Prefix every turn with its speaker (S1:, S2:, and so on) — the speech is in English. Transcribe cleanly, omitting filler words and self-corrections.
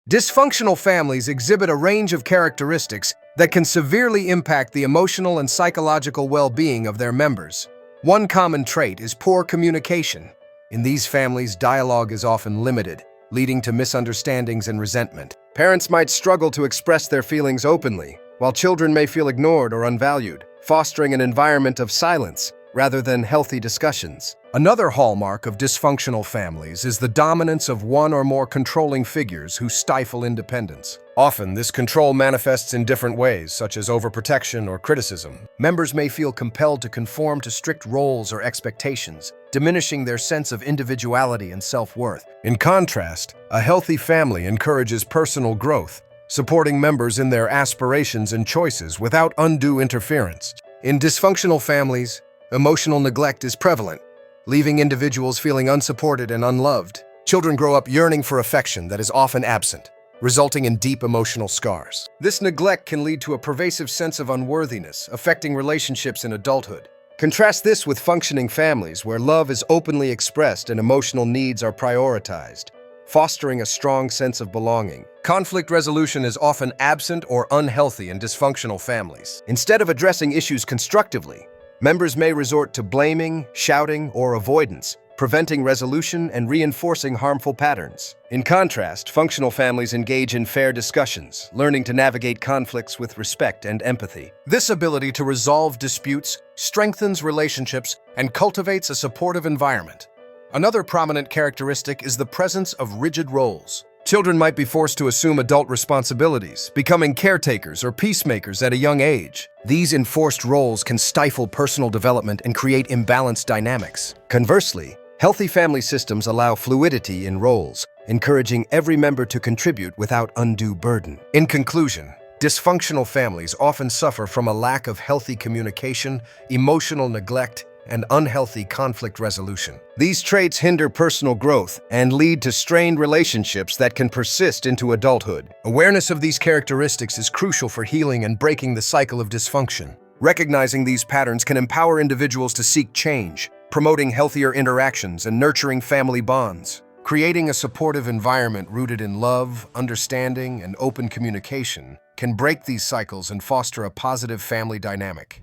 S1: Dysfunctional families exhibit a range of characteristics that can severely impact the emotional and psychological well-being of their members. One common trait is poor communication. In these families, dialogue is often limited, leading to misunderstandings and resentment. Parents might struggle to express their feelings openly, while children may feel ignored or unvalued, fostering an environment of silence rather than healthy discussions. Another hallmark of dysfunctional families is the dominance of one or more controlling figures who stifle independence. Often, this control manifests in different ways, such as overprotection or criticism. Members may feel compelled to conform to strict roles or expectations, diminishing their sense of individuality and self-worth. In contrast, a healthy family encourages personal growth, supporting members in their aspirations and choices without undue interference. In dysfunctional families, emotional neglect is prevalent, leaving individuals feeling unsupported and unloved. Children grow up yearning for affection that is often absent, resulting in deep emotional scars. This neglect can lead to a pervasive sense of unworthiness, affecting relationships in adulthood. Contrast this with functioning families where love is openly expressed and emotional needs are prioritized, fostering a strong sense of belonging. Conflict resolution is often absent or unhealthy in dysfunctional families. Instead of addressing issues constructively, members may resort to blaming, shouting, or avoidance, preventing resolution and reinforcing harmful patterns. In contrast, functional families engage in fair discussions, learning to navigate conflicts with respect and empathy. This ability to resolve disputes strengthens relationships and cultivates a supportive environment. Another prominent characteristic is the presence of rigid roles. Children might be forced to assume adult responsibilities, becoming caretakers or peacemakers at a young age. These enforced roles can stifle personal development and create imbalanced dynamics. Conversely, healthy family systems allow fluidity in roles, encouraging every member to contribute without undue burden. In conclusion, dysfunctional families often suffer from a lack of healthy communication, emotional neglect, and unhealthy conflict resolution. These traits hinder personal growth and lead to strained relationships that can persist into adulthood. Awareness of these characteristics is crucial for healing and breaking the cycle of dysfunction. Recognizing these patterns can empower individuals to seek change, promoting healthier interactions and nurturing family bonds. Creating a supportive environment rooted in love, understanding, and open communication can break these cycles and foster a positive family dynamic.